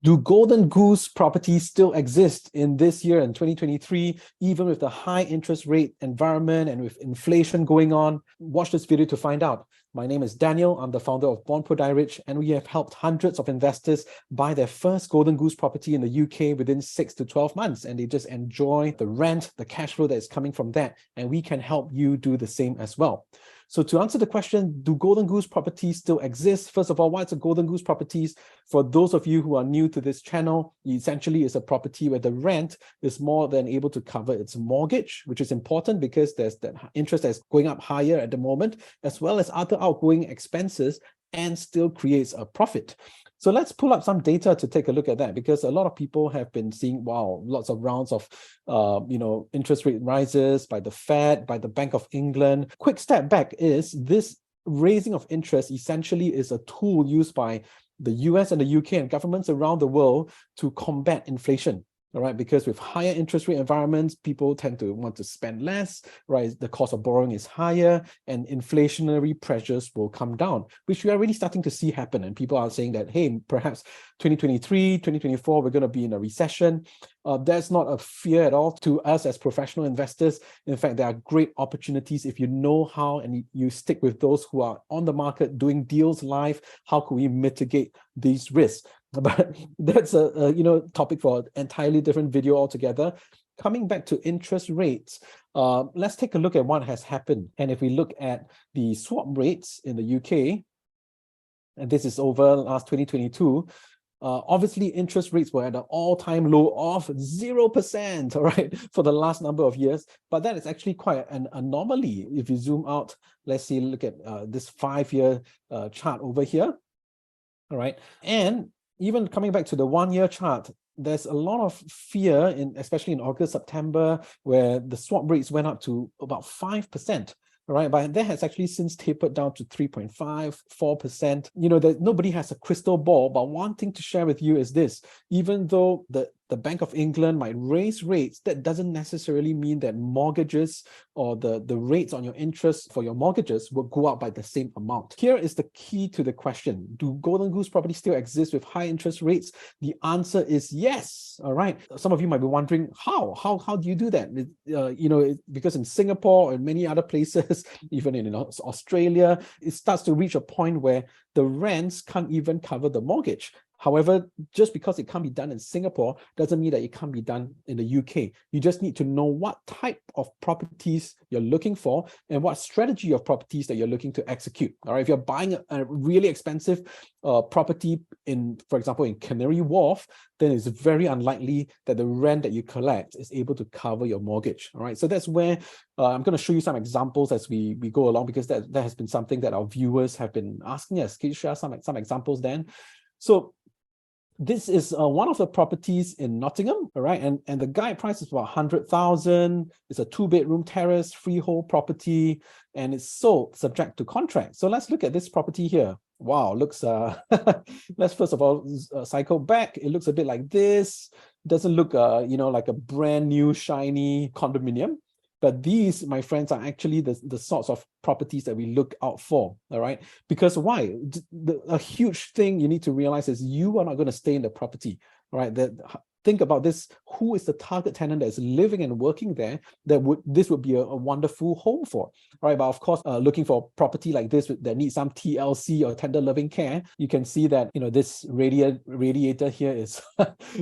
Do Golden Goose Properties still exist in this year in 2023, even with the high interest rate environment and with inflation going on? Watch this video to find out. My name is Daniel. I'm the founder of Bond.Rich, and we have helped hundreds of investors buy their first Golden Goose property in the UK within 6 to 12 months, and they just enjoy the rent, the cash flow that is coming from that, and we can help you do the same as well. So to answer the question, do Golden Goose Properties still exist? First of all, what's a Golden Goose Properties? For those of you who are new to this channel, essentially it's a property where the rent is more than able to cover its mortgage, which is important because there's that interest that's going up higher at the moment, as well as other outgoing expenses, and still creates a profit. So let's pull up some data to take a look at that, because a lot of people have been seeing, wow, lots of rounds of interest rate rises by the Fed, by the Bank of England. Quick step back is this raising of interest essentially is a tool used by the US and the UK and governments around the world to combat inflation. All right, because with higher interest rate environments, people tend to want to spend less, right? The cost of borrowing is higher and inflationary pressures will come down, which we are really starting to see happen. And people are saying that, hey, perhaps 2023, 2024, we're going to be in a recession. That's not a fear at all to us as professional investors. In fact, there are great opportunities if you know how and you stick with those who are on the market doing deals live. How can we mitigate these risks? But that's a topic for an entirely different video altogether. Coming back to interest rates, let's take a look at what has happened. And if we look at the swap rates in the UK, and this is over last 2022, obviously interest rates were at an all-time low of 0%, all right, for the last number of years. But that is actually quite an anomaly. If you zoom out, let's see, look at this 5-year chart over here, all right, and even coming back to the 1-year chart, there's a lot of fear, especially in August, September, where the swap rates went up to about 5%. All right, but that has actually since tapered down to 3.5%, 4%. That nobody has a crystal ball, but one thing to share with you is this: even though the Bank of England might raise rates, that doesn't necessarily mean that mortgages or the rates on your interest for your mortgages will go up by the same amount. Here is the key to the question: do Golden Goose Properties still exist with high interest rates? The answer is yes. All right. Some of you might be wondering, how do you do that? Because in Singapore and many other places, even in Australia, it starts to reach a point where the rents can't even cover the mortgage. However, just because it can't be done in Singapore doesn't mean that it can't be done in the UK. You just need to know what type of properties you're looking for and what strategy of properties that you're looking to execute. All right, if you're buying a really expensive property for example, in Canary Wharf, then it's very unlikely that the rent that you collect is able to cover your mortgage. All right, so that's where I'm going to show you some examples as we go along, because that has been something that our viewers have been asking us. Can you share some examples, Dan? So this is one of the properties in Nottingham, all right, and the guide price is about 100,000. It's a 2-bedroom terrace, freehold property, and it's sold subject to contract. So let's look at this property here. Wow, looks let's first of all cycle back. It looks a bit like this. Doesn't look like a brand new shiny condominium. But these, my friends, are actually the sorts of properties that we look out for, all right? Because why? A huge thing you need to realize is you are not going to stay in the property, all right? Think about this: who is the target tenant that is living and working there that this would be a wonderful home for, right? But of course, looking for a property like this that needs some TLC or tender loving care, you can see that this radiator here is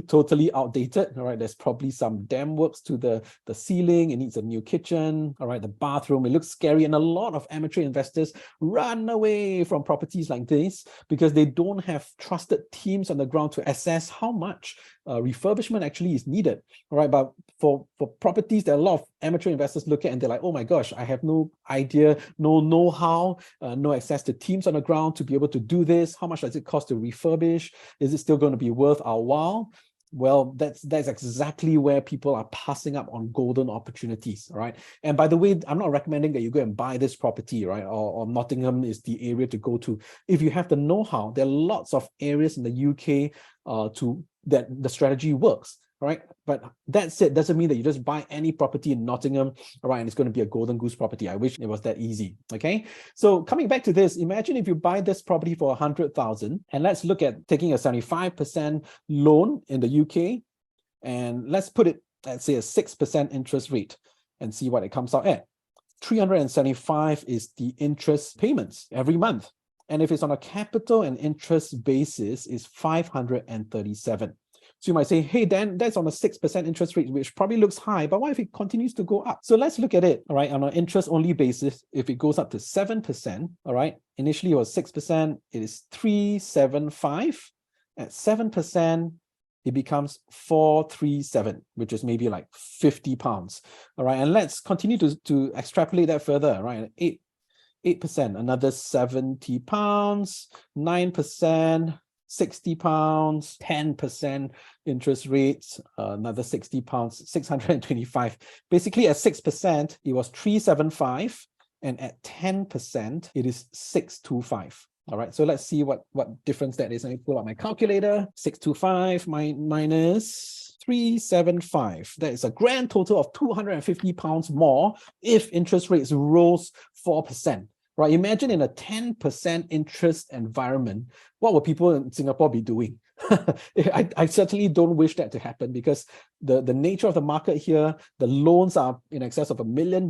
totally outdated. All right, there's probably some dam works to the ceiling. It needs a new kitchen. All right, the bathroom, it looks scary, and a lot of amateur investors run away from properties like this because they don't have trusted teams on the ground to assess how much refurbishment actually is needed. All right, but for properties that a lot of amateur investors look at and they're like, oh my gosh, I have no idea, no know-how, no access to teams on the ground to be able to do this. How much does it cost to refurbish? Is it still going to be worth our while? Well, that's exactly where people are passing up on golden opportunities, all right? And by the way, I'm not recommending that you go and buy this property, right? Or Nottingham is the area to go to. If you have the know-how, there are lots of areas in the UK that the strategy works. All right, but that said, doesn't mean that you just buy any property in Nottingham, all right, and it's going to be a Golden Goose property. I wish it was that easy. Okay, so coming back to this, imagine if you buy this property for 100,000, and let's look at taking a 75% loan in the UK, and let's put it, let's say, a 6% interest rate, and see what it comes out at. 375 is the interest payments every month, and if it's on a capital and interest basis, is 537. So you might say, hey, Dan, that's on a 6% interest rate, which probably looks high, but what if it continues to go up? So let's look at it, all right, on an interest-only basis. If it goes up to 7%, all right, initially it was 6%, it is 375. At 7%, it becomes 437, which is maybe like 50 pounds, all right? And let's continue to extrapolate that further, right? 8%, another 70 pounds, 9%, 60 pounds, 10% interest rates, another 60 pounds, 625. Basically at 6%, it was 375, and at 10%, it is 625. All right, so let's see what difference that is. Let me pull out my calculator. 625 minus 375. That is a grand total of 250 pounds more if interest rates rose 4%. Right, imagine in a 10% interest environment, what would people in Singapore be doing? I certainly don't wish that to happen, because the nature of the market here, the loans are in excess of $1 million,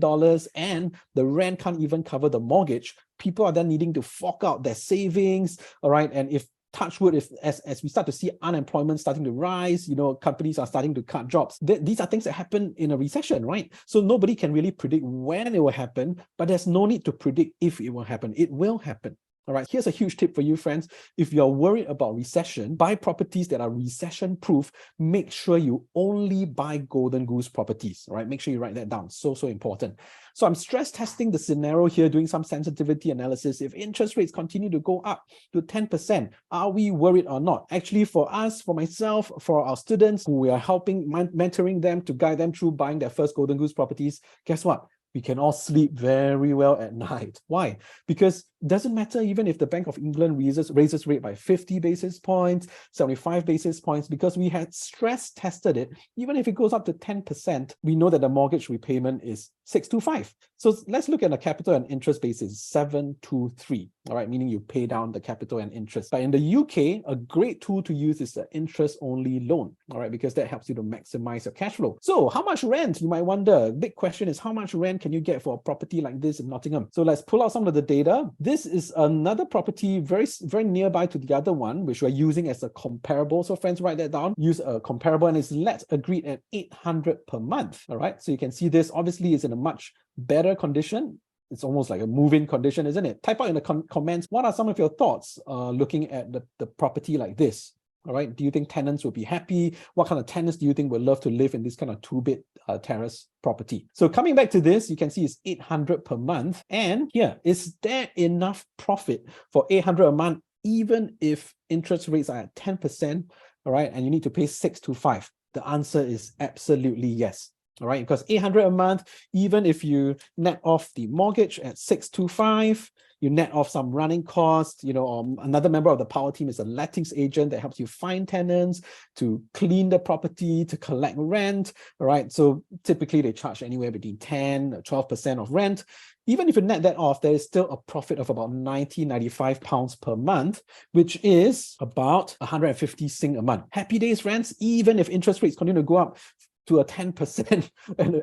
and the rent can't even cover the mortgage. People are then needing to fork out their savings, all right? And if touch wood, if as we start to see unemployment starting to rise, companies are starting to cut jobs. These are things that happen in a recession, right? So nobody can really predict when it will happen, but there's no need to predict if it will happen. It will happen. All right, here's a huge tip for you, friends. If you're worried about recession, buy properties that are recession-proof. Make sure you only buy Golden Goose Properties. All right, make sure you write that down. So important. So I'm stress testing the scenario here, doing some sensitivity analysis. If interest rates continue to go up to 10%, are we worried or not? Actually, for us, for myself, for our students who we are helping, mentoring them to guide them through buying their first Golden Goose properties, guess what? We can all sleep very well at night. Why? Because it doesn't matter even if the Bank of England raises rate by 50 basis points, 75 basis points, because we had stress tested it. Even if it goes up to 10%, we know that the mortgage repayment is 625. So let's look at the capital and interest basis, 723, all right, meaning you pay down the capital and interest. But in the UK, a great tool to use is the interest-only loan, all right, because that helps you to maximize your cash flow. So how much rent, you might wonder? Big question is, how much rent can you get for a property like this in Nottingham? So let's pull out some of the data. This is another property very nearby to the other one, which we're using as a comparable. So friends, write that down. Use a comparable, and it's let agreed at 800 per month. All right, so you can see this obviously is in a much better condition. It's almost like a move-in condition, isn't it? Type out in the comments, what are some of your thoughts looking at the property like this? All right, do you think tenants will be happy? What kind of tenants do you think would love to live in this kind of two-bed terrace property? So coming back to this, you can see it's 800 per month. And here, is there enough profit for 800 a month, even if interest rates are at 10%, all right, and you need to pay 625? The answer is absolutely yes. All right, because 800 a month, even if you net off the mortgage at 625, you net off some running costs, another member of the power team is a lettings agent that helps you find tenants, to clean the property, to collect rent, all right? So typically they charge anywhere between 10 or 12% of rent. Even if you net that off, there is still a profit of about 95 pounds per month, which is about 150 Sing a month. Happy days, friends. Even if interest rates continue to go up to a 10%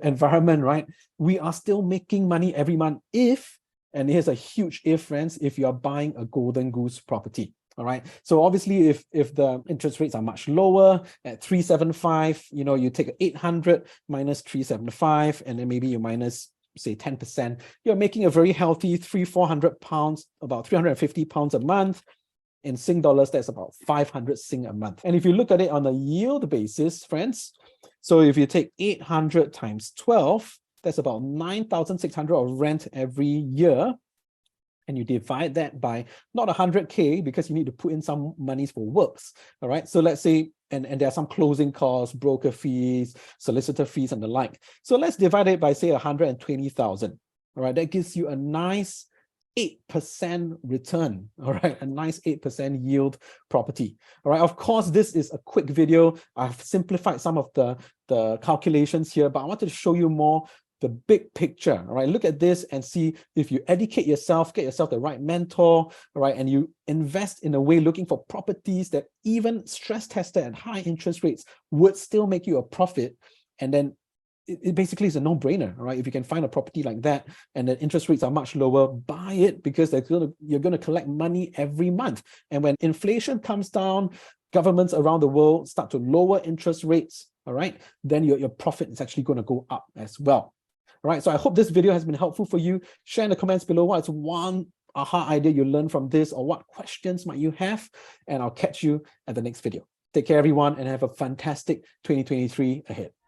environment, right? We are still making money every month if, and here's a huge if, friends, if you are buying a Golden Goose property. All right. So obviously, if the interest rates are much lower at 375, you take 800 minus 375, and then maybe you minus, say, 10%, you're making a very healthy 300-400 pounds, about 350 pounds a month. In Sing dollars, that's about 500 Sing a month. And if you look at it on a yield basis, friends, so if you take 800 times 12, that's about 9,600 of rent every year. And you divide that by not 100K, because you need to put in some monies for works. All right. So let's say, and there are some closing costs, broker fees, solicitor fees, and the like. So let's divide it by, say, 120,000. All right. That gives you a nice 8% return, all right, a nice 8% yield property. All right, of course, this is a quick video. I've simplified some of the calculations here, but I wanted to show you more the big picture. All right, look at this and see if you educate yourself, get yourself the right mentor, all right, and you invest in a way looking for properties that even stress tested at high interest rates would still make you a profit. And then it basically is a no-brainer, right? If you can find a property like that and the interest rates are much lower, buy it, because you're going to collect money every month. And when inflation comes down, governments around the world start to lower interest rates, all right, then your profit is actually going to go up as well. All right, so I hope this video has been helpful for you. Share in the comments below what's one aha idea you learned from this, or what questions might you have, and I'll catch you at the next video. Take care, everyone, and have a fantastic 2023 ahead.